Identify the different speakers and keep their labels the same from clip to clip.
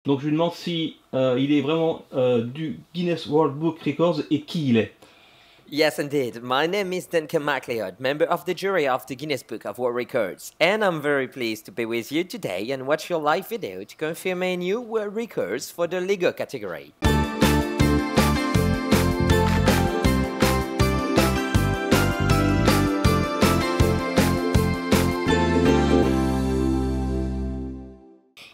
Speaker 1: Donc je lui demande si il est vraiment du Guinness World Book Records et qui il est.
Speaker 2: Yes, indeed. My name is Duncan MacLeod, member of the jury of the Guinness Book of World Records, and I'm very pleased to be with you today and watch your live video to confirm a new world records for the Lego category.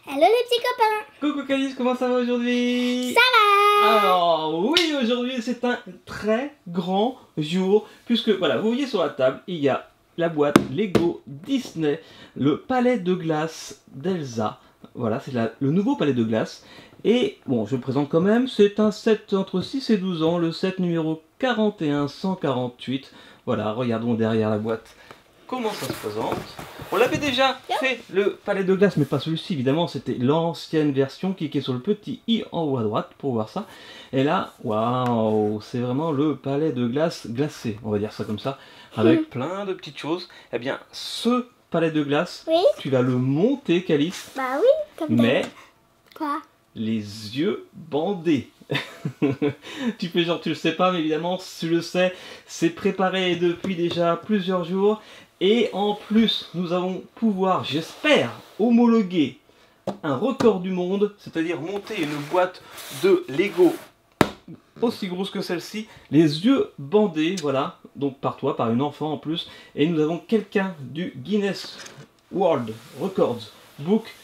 Speaker 3: Hello les petits copains.
Speaker 1: Coucou Calice, comment ça va aujourd'hui?
Speaker 3: Ça va.
Speaker 1: Alors oui, aujourd'hui c'est un très grand jour, puisque voilà, vous voyez sur la table, il y a la boîte Lego Disney, le palais de glace d'Elsa. Voilà, c'est le nouveau palais de glace. Et bon, je le présente quand même, c'est un set entre 6 et 12 ans, le set numéro 41148. Voilà, regardons derrière la boîte comment ça se présente. On l'avait déjà fait, le palais de glace, mais pas celui-ci, évidemment, c'était l'ancienne version. Cliquez sur le petit i en haut à droite pour voir ça. Et là, waouh, c'est vraiment le palais de glace glacé, on va dire ça comme ça, avec plein de petites choses. Eh bien, ce palais de glace,
Speaker 3: Oui.
Speaker 1: tu vas le monter, Calice,
Speaker 3: Bah oui, comme
Speaker 1: mais
Speaker 3: quoi?
Speaker 1: les yeux bandés. Tu fais genre tu le sais pas, mais évidemment tu le sais, c'est préparé depuis déjà plusieurs jours. Et en plus, nous allons pouvoir, j'espère, homologuer un record du monde, c'est-à-dire monter une boîte de Lego aussi grosse que celle-ci, les yeux bandés, voilà, donc par toi, par une enfant en plus. Et nous avons quelqu'un du Guinness World Records Book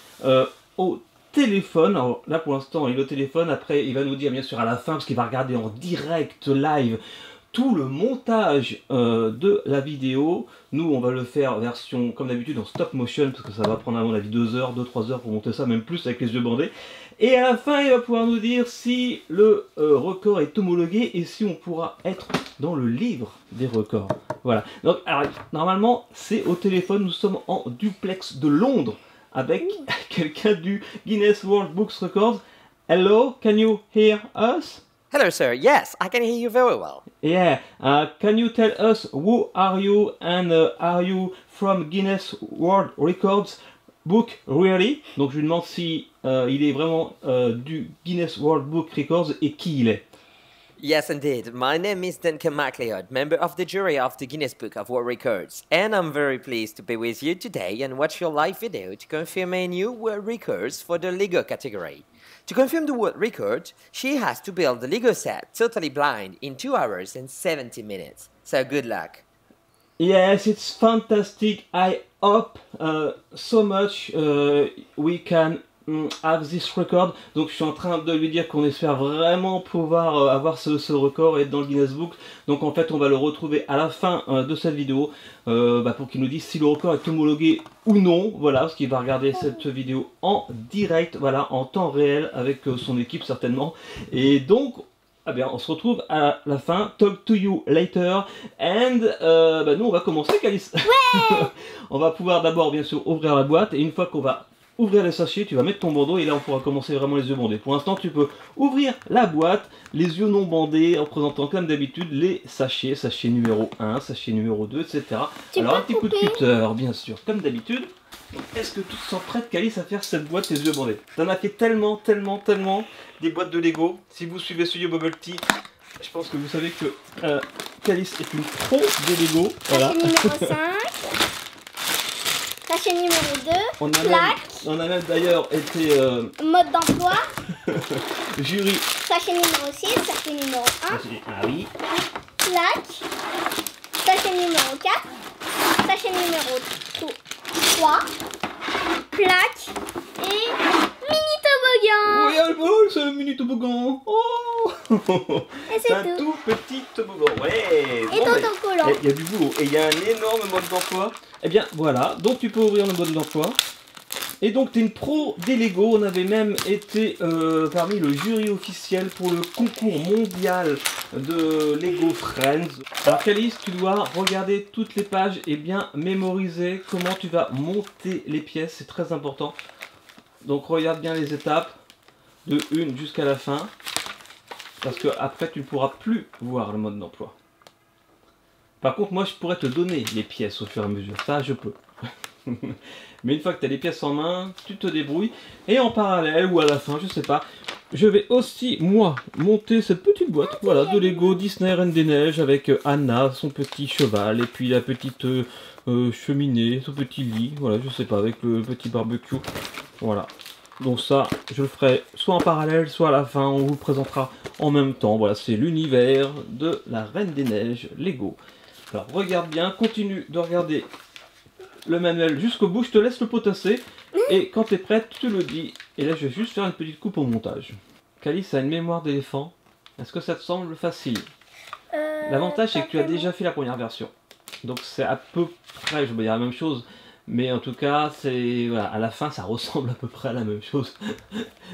Speaker 1: au téléphone. Alors là pour l'instant il est au téléphone, après il va nous dire bien sûr à la fin, parce qu'il va regarder en direct live tout le montage de la vidéo. Nous on va le faire version comme d'habitude en stop motion, parce que ça va prendre à mon avis 2 heures, 2-3 heures pour monter ça, même plus avec les yeux bandés. Et à la fin il va pouvoir nous dire si le record est homologué et si on pourra être dans le livre des records. Voilà, donc alors, normalement c'est au téléphone, nous sommes en duplex de Londres avec quelqu'un du Guinness World Books Records. Hello, can you hear us?
Speaker 2: Hello, sir. Yes, I can hear you very well.
Speaker 1: Yeah, can you tell us who are you and are you from Guinness World Records Book really? Donc je lui demande si il est vraiment du Guinness World Book Records et qui il est.
Speaker 2: Yes, indeed. My name is Duncan MacLeod, member of the jury of the Guinness Book of World Records, and I'm very pleased to be with you today and watch your live video to confirm a new world records for the Lego category. To confirm the world record, she has to build the Lego set totally blind in 2 hours and 70 minutes. So good luck.
Speaker 1: Yes, it's fantastic. I hope so much we can have this record. Donc je suis en train de lui dire qu'on espère vraiment pouvoir avoir ce record et être dans le Guinness Book. Donc en fait on va le retrouver à la fin de cette vidéo pour qu'il nous dise si le record est homologué ou non. Voilà, parce qu'il va regarder cette vidéo en direct, voilà, en temps réel avec son équipe certainement. Et donc ah bien, on se retrouve à la fin. Talk to you later. And nous on va commencer, Calice. Ouais. On va pouvoir d'abord bien sûr ouvrir la boîte, et une fois qu'on va ouvrir les sachets, tu vas mettre ton bandeau et là on pourra commencer vraiment les yeux bandés. Pour l'instant tu peux ouvrir la boîte, les yeux non bandés, en présentant comme d'habitude les sachets, sachet numéro 1, sachet numéro 2, etc. Alors un petit coup de cutter bien sûr, comme d'habitude. Est-ce que tu te sens prête, Calice, à faire cette boîte les yeux bandés? T'en as fait tellement des boîtes de Lego. Si vous suivez Studio Bubble Tea, je pense que vous savez que Calice est une pro de Lego. Voilà.
Speaker 3: Sachet numéro 5. Sachet numéro 2.
Speaker 1: On a même d'ailleurs été
Speaker 3: mode d'emploi.
Speaker 1: jury.
Speaker 3: Sachet numéro 6. Sachet numéro 1.
Speaker 1: Ah oui.
Speaker 3: Plaque. Sachet numéro 4. Sachet numéro 3. Plaque. Et mini toboggan.
Speaker 1: Oui, oh, c'est le mini toboggan. Oh.
Speaker 3: Et
Speaker 1: c'est un tout petit toboggan. Ouais.
Speaker 3: Et dans ton collant.
Speaker 1: Il y a du boulot. Et il y a un énorme mode d'emploi. Eh bien voilà, donc tu peux ouvrir le mode d'emploi. Et donc tu es une pro des Lego. On avait même été parmi le jury officiel pour le concours mondial de Lego Friends. Alors Calice, tu dois regarder toutes les pages et bien mémoriser comment tu vas monter les pièces, c'est très important. Donc regarde bien les étapes, de une jusqu'à la fin, parce que après tu ne pourras plus voir le mode d'emploi. Par contre moi je pourrais te donner les pièces au fur et à mesure, ça je peux. Mais une fois que tu as les pièces en main, tu te débrouilles. Et en parallèle ou à la fin, je sais pas, je vais aussi, moi, monter cette petite boîte, voilà, de Lego Disney Reine des Neiges avec Anna, son petit cheval, et puis la petite cheminée, son petit lit, voilà, je sais pas, avec le petit barbecue, voilà. Donc ça, je le ferai soit en parallèle, soit à la fin, on vous le présentera en même temps. Voilà, c'est l'univers de la Reine des Neiges Lego. Alors regarde bien, continue de regarder le manuel jusqu'au bout, je te laisse le potasser. Et quand tu es prête, tu le dis. Et là, je vais juste faire une petite coupe au montage. Calice a une mémoire d'éléphant. Est-ce que ça te semble facile? L'avantage, c'est que tu as déjà fait la première version. Donc c'est à peu près, je vais dire la même chose. Mais en tout cas, c'est voilà, à la fin, ça ressemble à peu près à la même chose.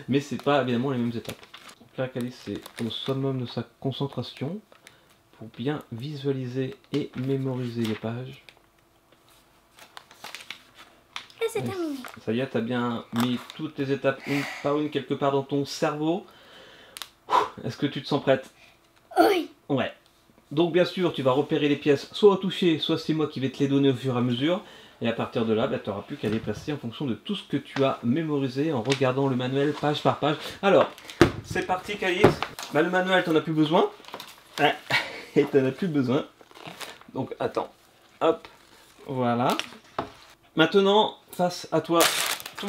Speaker 1: Mais c'est pas évidemment les mêmes étapes. Donc là, Calice est au summum de sa concentration pour bien visualiser et mémoriser les pages.
Speaker 3: Et c'est terminé.
Speaker 1: Ça y est, tu as bien mis toutes les étapes une par une quelque part dans ton cerveau. Est-ce que tu te sens prête?
Speaker 3: Oui.
Speaker 1: Ouais. Donc bien sûr, tu vas repérer les pièces soit au toucher, soit c'est moi qui vais te les donner au fur et à mesure. Et à partir de là, bah, tu n'auras plus qu'à les placer en fonction de tout ce que tu as mémorisé en regardant le manuel page par page. Alors, c'est parti Calice. Bah, le manuel, tu n'en as plus besoin. Et tu n'en as plus besoin. Donc attends. Hop. Voilà. Maintenant, face à toi, tous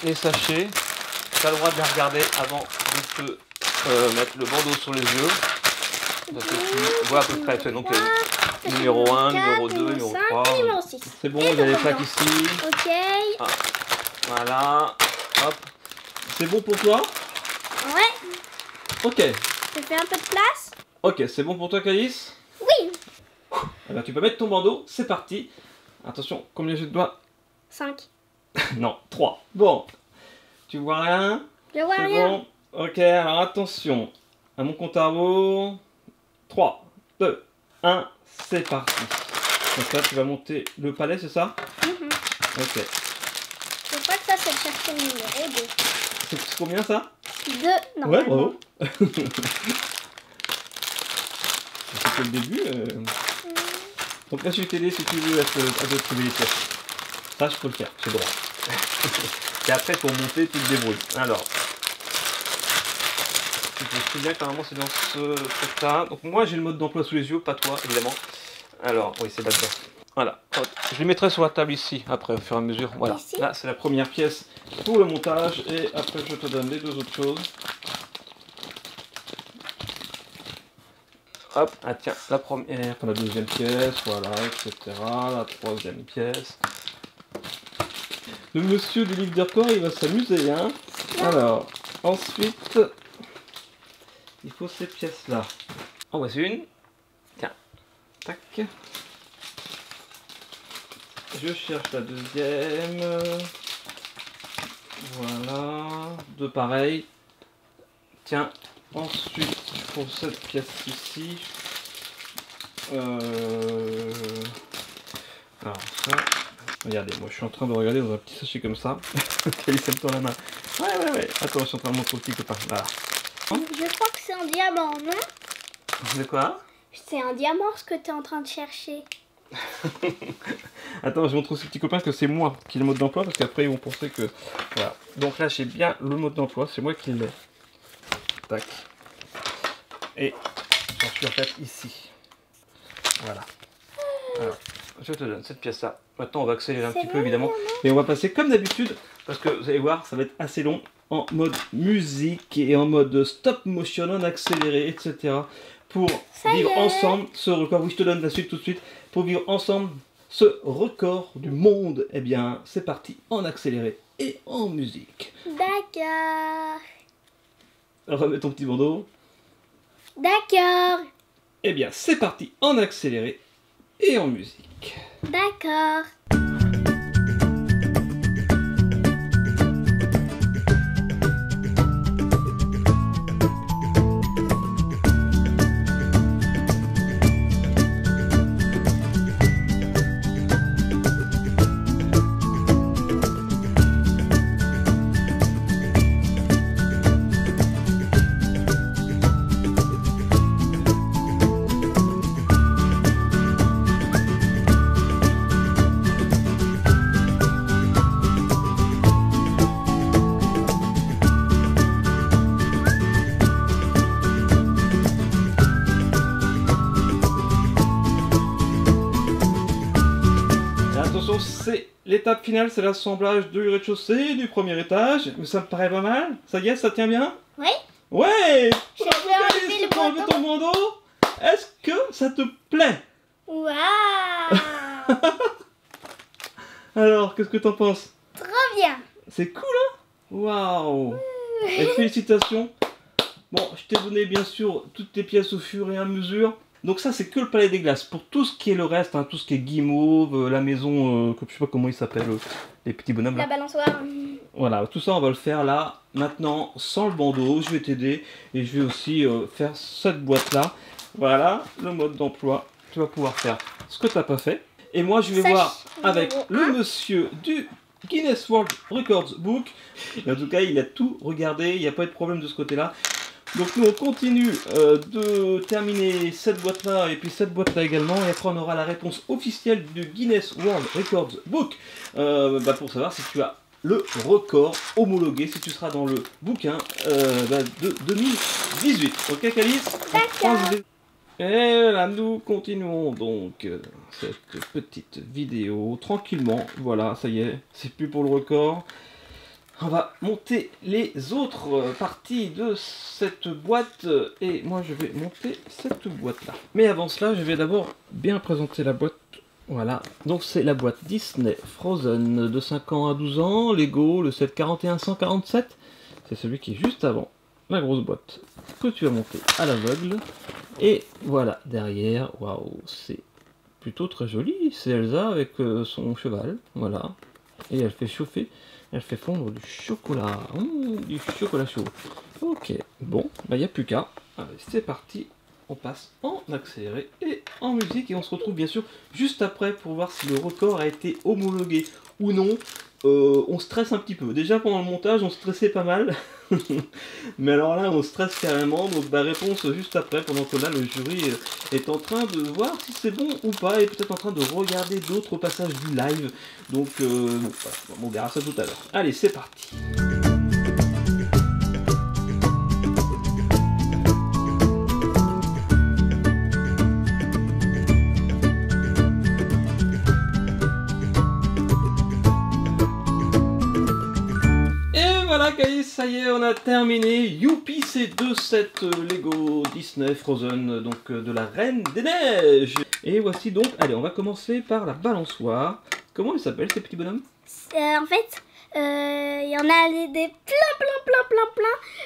Speaker 1: les sachets. Tu as le droit de les regarder avant de te mettre le bandeau sur les yeux. Parce que tu vois à peu près. Donc, numéro 1, numéro 2, numéro 3.
Speaker 3: Numéro 6.
Speaker 1: C'est bon, il y a les plaques ici.
Speaker 3: Ok.
Speaker 1: Ah, voilà. Hop. C'est bon pour toi?
Speaker 3: Ouais.
Speaker 1: Ok.
Speaker 3: Je fais un peu de place.
Speaker 1: Ok, c'est bon pour toi, Calice?
Speaker 3: Oui.
Speaker 1: Alors, tu peux mettre ton bandeau. C'est parti. Attention, combien j'ai de doigts?
Speaker 3: 5.
Speaker 1: Non, 3. Bon. Tu vois rien?
Speaker 3: Je vois
Speaker 1: C'est
Speaker 3: rien.
Speaker 1: bon. Ok, alors attention. À mon compte à rebours. 3, 2, 1. C'est parti. Donc là, tu vas monter le palais, c'est ça? Ok.
Speaker 3: Je crois que ça, c'est le chercher le numéro 2.
Speaker 1: C'est combien ça?
Speaker 3: 2, non.
Speaker 1: Ouais, bravo. C'est que le début. Donc là, je vais t'aider si tu veux à te trouver les pièces. Ça, je peux le faire, j'ai le droit. Et après, pour monter, tu te débrouilles. Alors, tu te souviens que normalement, c'est dans ce truc-là. Donc moi, j'ai le mode d'emploi sous les yeux, pas toi, évidemment. Alors, oui, c'est là-dedans. Voilà. Je les mettrai sur la table ici, après, au fur et à mesure. Voilà.
Speaker 3: Ici.
Speaker 1: Là, c'est la première pièce pour le montage. Et après, je te donne les deux autres choses. Hop, ah tiens, la première, la deuxième pièce, voilà, etc. La troisième pièce. Le monsieur du livre de record, il va s'amuser, hein. Alors, ensuite, il faut ces pièces-là. En voici une. Tiens, tac. Je cherche la deuxième. Voilà, deux pareils. Tiens, ensuite, pour cette pièce ici. Alors ça, regardez, moi je suis en train de regarder dans un petit sachet comme ça. Calice dans la main. Ouais. Attends, je suis en train de montrer au petit copain. Voilà.
Speaker 3: Je crois que c'est un diamant, non?
Speaker 1: De quoi?
Speaker 3: C'est un diamant ce que tu es en train de chercher.
Speaker 1: Attends, je montre aussi au petit copain que c'est moi qui ai le mode d'emploi parce qu'après ils vont penser que. Voilà. Donc là j'ai bien le mode d'emploi, c'est moi qui l'ai. Tac. Et j'en suis en fait ici. Voilà. Alors, je te donne cette pièce-là. Maintenant, on va accélérer un petit peu, évidemment. Mais on va passer comme d'habitude, parce que vous allez voir, ça va être assez long, en mode musique et en mode stop motion, en accéléré, etc. Pour vivre ensemble ce record. Oui, je te donne la suite tout de suite. Pour vivre ensemble ce record du monde. Eh bien, c'est parti en accéléré et en musique.
Speaker 3: D'accord.
Speaker 1: Remets ton petit bandeau.
Speaker 3: D'accord.
Speaker 1: Eh bien, c'est parti en accéléré et en musique.
Speaker 3: D'accord.
Speaker 1: c'est l'étape finale, c'est l'assemblage du rez-de-chaussée, du premier étage. Mais ça me paraît pas mal. Ça y est, ça tient bien?
Speaker 3: Oui.
Speaker 1: Ouais.
Speaker 3: Je vais enlever le
Speaker 1: Tu peux enlever
Speaker 3: bandeau.
Speaker 1: ton bandeau. Est-ce que ça te plaît?
Speaker 3: Waouh.
Speaker 1: Alors, qu'est-ce que t'en penses?
Speaker 3: Trop bien.
Speaker 1: C'est cool, hein? Waouh. Et félicitations. Bon, je t'ai donné bien sûr toutes tes pièces au fur et à mesure. Donc ça, c'est que le palais des glaces. Pour tout ce qui est le reste, hein, tout ce qui est guimauve, la maison, je sais pas comment il s'appelle, les petits bonhommes là.
Speaker 3: La balançoire.
Speaker 1: Voilà, tout ça on va le faire là, maintenant, sans le bandeau. Je vais t'aider et je vais aussi faire cette boîte là. Voilà, le mode d'emploi. Tu vas pouvoir faire ce que tu n'as pas fait. Et moi, je vais
Speaker 3: Sachet
Speaker 1: voir avec
Speaker 3: numéro
Speaker 1: le
Speaker 3: 1.
Speaker 1: monsieur du Guinness World Records Book. Et en tout cas, il a tout regardé, il n'y a pas eu de problème de ce côté-là. Donc nous, on continue de terminer cette boîte-là et puis cette boîte-là également. Et après, on aura la réponse officielle du Guinness World Records Book pour savoir si tu as le record homologué, si tu seras dans le bouquin de 2018. Ok, Calice?
Speaker 3: D'accord.
Speaker 1: Et là, nous continuons donc cette petite vidéo tranquillement. Voilà, ça y est, c'est plus pour le record. On va monter les autres parties de cette boîte et moi je vais monter cette boîte là. Mais avant cela, je vais d'abord bien présenter la boîte. Voilà, donc c'est la boîte Disney Frozen de 5 ans à 12 ans, Lego, le set 4147. C'est celui qui est juste avant la grosse boîte que tu as montée à l'aveugle. Et voilà, derrière, waouh, c'est plutôt très joli. C'est Elsa avec son cheval, voilà. Et elle fait chauffer. Elle fait fondre du chocolat. Du chocolat chaud. Ok, bon, bah il n'y a plus qu'à. Allez, c'est parti. On passe en accéléré et en musique. Et on se retrouve bien sûr juste après pour voir si le record a été homologué ou non. On stresse un petit peu. Déjà pendant le montage, on stressait pas mal. Mais alors là, on stresse carrément. Donc la réponse juste après, pendant que là, le jury est en train de voir si c'est bon ou pas. Et peut-être en train de regarder d'autres passages du live. Donc bon, voilà, on verra ça tout à l'heure. Allez, c'est parti. Voilà Caïs, ça y est, on a terminé. Youpi, c'est de cette Lego Disney Frozen, donc de la Reine des Neiges. Et voici donc, allez, on va commencer par la balançoire. Comment elle s'appelle ces petits bonhommes?
Speaker 3: En fait, il y en a des plein,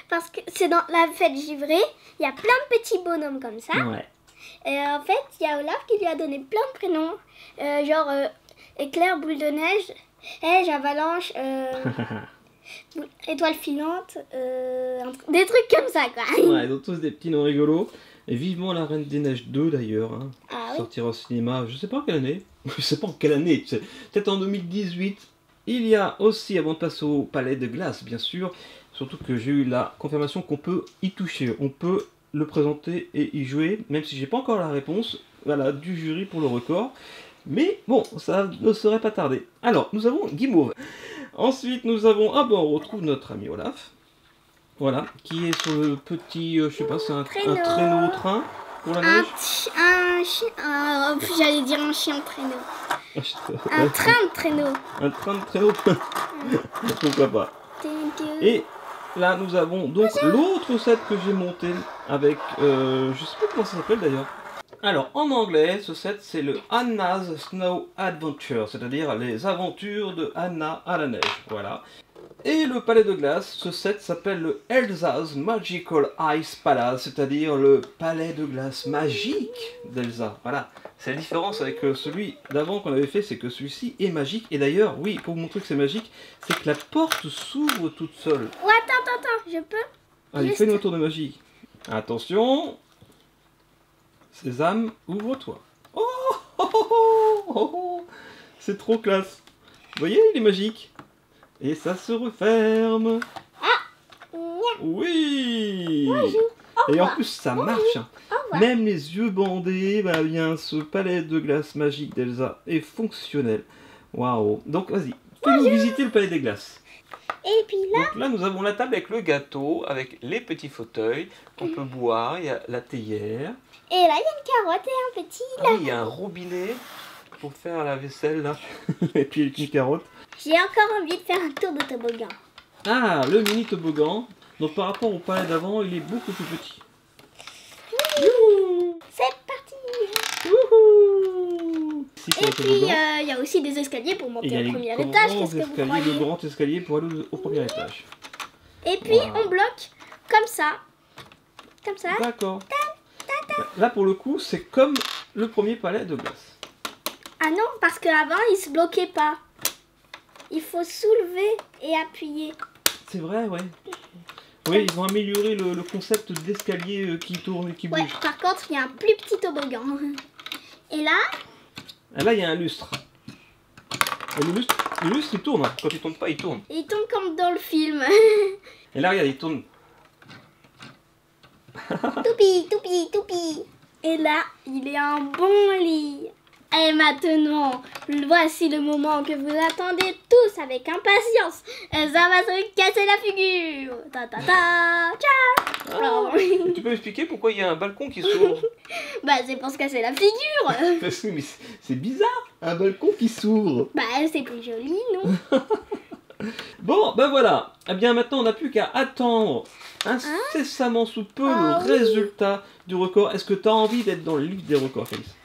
Speaker 3: parce que c'est dans la fête givrée, il y a plein de petits bonhommes comme ça.
Speaker 1: Ouais.
Speaker 3: Et en fait, il y a Olaf qui lui a donné plein de prénoms, genre Éclair, Boule de Neige, Neige, Avalanche, Étoile filante, des trucs comme ça quoi.
Speaker 1: Ouais, ils ont tous des petits noms rigolos. Et vivement la Reine des Neiges 2 d'ailleurs, hein.
Speaker 3: Ah oui.
Speaker 1: Sortira au cinéma, je sais pas en quelle année. Je sais pas en quelle année, peut-être en 2018. Il y a aussi, avant de passer au palais de glace, bien sûr, surtout que j'ai eu la confirmation qu'on peut y toucher. On peut le présenter et y jouer, même si j'ai pas encore la réponse, voilà, du jury pour le record. Mais bon, ça ne serait pas tardé. Alors, nous avons Guimauve. Ensuite, nous avons... Ah ben, on retrouve notre ami Olaf. Voilà, qui est sur le petit... je sais pas, c'est un traîneau train pour la neige.
Speaker 3: Un chien... j'allais dire un chien traîneau. Un train de traîneau.
Speaker 1: Un train de traîneau. Pourquoi pas. Et là, nous avons donc l'autre set que j'ai monté avec... je sais pas comment ça s'appelle d'ailleurs. Alors, en anglais, ce set, c'est le Anna's Snow Adventure, c'est-à-dire les aventures de Anna à la neige, voilà. Et le palais de glace, ce set s'appelle le Elsa's Magical Ice Palace, c'est-à-dire le palais de glace magique d'Elsa, voilà. C'est la différence avec celui d'avant qu'on avait fait, c'est que celui-ci est magique, et d'ailleurs, oui, pour vous montrer que c'est magique, c'est que la porte s'ouvre toute seule.
Speaker 3: Oh, attends, je peux?
Speaker 1: Allez, fais-nous un tour de magie. Attention. Sésame, ouvre-toi. Oh, oh, oh, oh, oh, oh. C'est trop classe. Vous voyez, il est magique. Et ça se referme. Oui. Et en plus, ça marche. Même les yeux bandés, bah bien, ce palais de glace magique d'Elsa est fonctionnel. Waouh. Donc, vas-y, fais-nous visiter le palais des glaces.
Speaker 3: Et puis là...
Speaker 1: Donc là, nous avons la table avec le gâteau, avec les petits fauteuils qu'on peut boire. Il y a la théière.
Speaker 3: Et là, il y a une carotte et un petit...
Speaker 1: Ah oui, il y a un robinet. pour faire la vaisselle là. Et puis une carotte.
Speaker 3: J'ai encore envie de faire un tour de toboggan.
Speaker 1: Ah, le mini toboggan. Donc par rapport au palais d'avant, il est beaucoup plus petit.
Speaker 3: C'est parti.
Speaker 1: Wouhou! Ici, pour
Speaker 3: Et
Speaker 1: le
Speaker 3: puis,
Speaker 1: toboggan.
Speaker 3: il y a aussi des escaliers pour
Speaker 1: Et il
Speaker 3: monter
Speaker 1: y a
Speaker 3: au
Speaker 1: les
Speaker 3: premier
Speaker 1: grands
Speaker 3: étage. Qu'est-ce que vous
Speaker 1: escaliers,
Speaker 3: croyez?
Speaker 1: le grand escalier pour aller au premier étage.
Speaker 3: Et puis,
Speaker 1: Voilà.
Speaker 3: on bloque comme ça. Comme ça.
Speaker 1: D'accord. Là, pour le coup, c'est comme le premier palais de glace.
Speaker 3: Ah non, parce qu'avant, il se bloquait pas. Il faut soulever et appuyer.
Speaker 1: C'est vrai, ouais. Oui, ils ont amélioré le concept d'escalier qui tourne et qui
Speaker 3: Ouais,
Speaker 1: bouge.
Speaker 3: par contre, il y a un plus petit toboggan. Et là,
Speaker 1: Et là, il y a un lustre. Et le lustre, il tourne. Hein. Quand il tourne pas, il tourne.
Speaker 3: il tombe comme dans le film.
Speaker 1: Et là, regarde, il tourne.
Speaker 3: Toupi, toupi, toupi. Et là, il est un bon lit. Et maintenant, voici le moment que vous attendez tous avec impatience. Et ça va se casser la figure. Ta ta ta, ciao.
Speaker 1: Et tu peux m'expliquer pourquoi il y a un balcon qui s'ouvre?
Speaker 3: Bah, c'est pour se casser la figure.
Speaker 1: Parce que mais c'est bizarre, un balcon qui s'ouvre.
Speaker 3: Bah, c'est plus joli, non?
Speaker 1: Bon, ben voilà. Eh bien, maintenant, on n'a plus qu'à attendre incessamment sous peu
Speaker 3: Ah
Speaker 1: le résultat du record. Est-ce que tu as envie d'être dans le livre des records, Calice?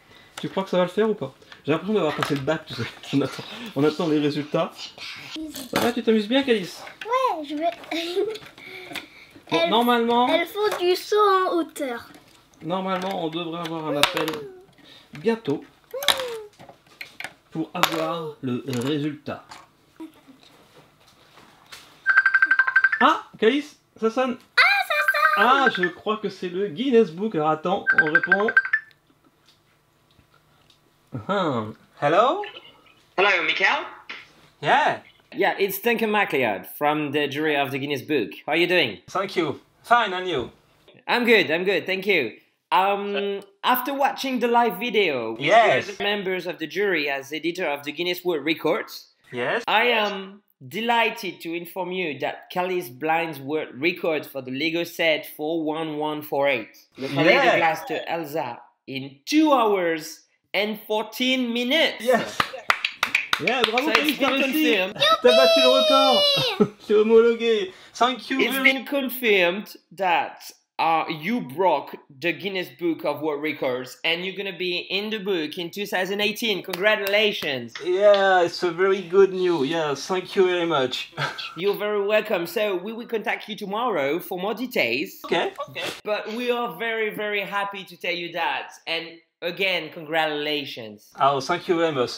Speaker 1: Tu crois que ça va le faire ou pas? J'ai l'impression d'avoir passé le bac, tu sais. On attend les résultats. Ça va, tu t'amuses bien, Calice?
Speaker 3: Ouais, je vais...
Speaker 1: Bon, normalement,
Speaker 3: Elle faut du saut en hauteur.
Speaker 1: on devrait avoir un appel bientôt pour avoir le résultat. Ah, Calice, ça sonne. Ah, je crois que c'est le Guinness Book. Alors attends, on répond. Hello?
Speaker 2: Hello, Mikael?
Speaker 1: Yeah,
Speaker 2: Yeah, it's Duncan MacLeod from the jury of the Guinness Book. How are you doing?
Speaker 1: thank you. Fine, and you?
Speaker 2: I'm good, thank you. After watching the live video,
Speaker 1: Yes.
Speaker 2: with the members of the jury as editor of the Guinness World Records,
Speaker 1: Yes.
Speaker 2: I am delighted to inform you that Calice Blind's world record for the Lego set 41148, Le Palais de Glace de Elsa, in 2 hours and 14 minutes.
Speaker 1: Yes. Yeah, bravo,
Speaker 2: So
Speaker 1: Calice,
Speaker 2: it's
Speaker 1: t'as
Speaker 2: been
Speaker 1: réussi.
Speaker 2: confirmed.
Speaker 1: T'as battu le record. C'est homologué. Thank you
Speaker 2: It's
Speaker 1: very
Speaker 2: been confirmed that you broke the Guinness Book of World Records and you're gonna be in the book in 2018. Congratulations!
Speaker 1: Yeah, it's a very good news. Yeah, thank you very much.
Speaker 2: You're very welcome. So we will contact you tomorrow for more details.
Speaker 1: Okay.
Speaker 2: But we are very, very happy to tell you that. And again, congratulations.
Speaker 1: Oh, thank you very much.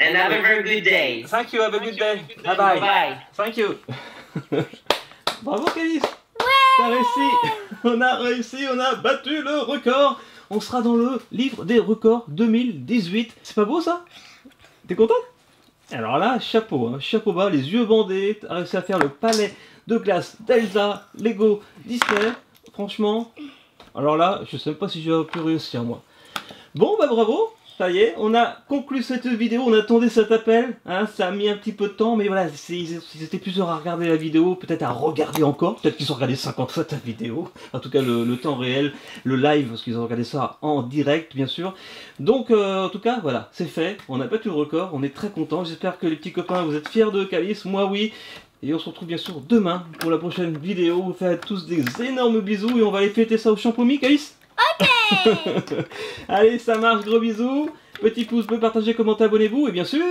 Speaker 2: And have a very good day.
Speaker 1: Thank you, have a good day. Bye bye.
Speaker 2: Bye.
Speaker 1: Thank you. Bravo, Calice. T'as réussi. On a réussi, on a battu le record. On sera dans le livre des records 2018. C'est pas beau ça? T'es content? Alors là, chapeau, hein, chapeau bas, les yeux bandés. T'as réussi à faire le palais de glace d'Elsa, Lego, Disney. Franchement, alors là, je sais pas si j'aurais pu réussir moi. Bon, bah bravo. Ça y est, on a conclu cette vidéo, on attendait cet appel, hein, ça a mis un petit peu de temps, mais voilà, ils étaient plusieurs à regarder la vidéo, peut-être à regarder encore, peut-être qu'ils ont regardé 50 fois ta vidéo, en tout cas le temps réel, le live, parce qu'ils ont regardé ça en direct, bien sûr. Donc, en tout cas, voilà, c'est fait, on a battu le record, on est très contents, j'espère que les petits copains, vous êtes fiers de Calice, moi oui, et on se retrouve bien sûr demain pour la prochaine vidéo, vous faites tous des énormes bisous, et on va aller fêter ça au Champomy, Calice. Allez, ça marche, gros bisous. Petit pouce bleu, partagez, commentez, abonnez-vous. Et bien sûr...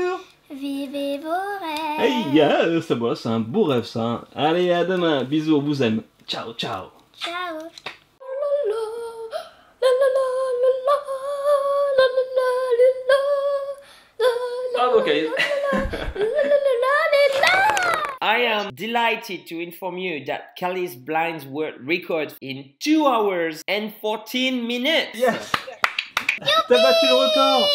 Speaker 3: Vivez vos rêves.
Speaker 1: Hey, yeah, ça va, c'est un beau rêve ça. Hein. Allez, à demain. Bisous, on vous aime. Ciao, ciao.
Speaker 3: Ciao.
Speaker 1: Bravo, Calice.
Speaker 2: I am delighted to inform you that Calice Blind's world record in 2 hours and 14 minutes.
Speaker 1: Yes. T'as battu le record.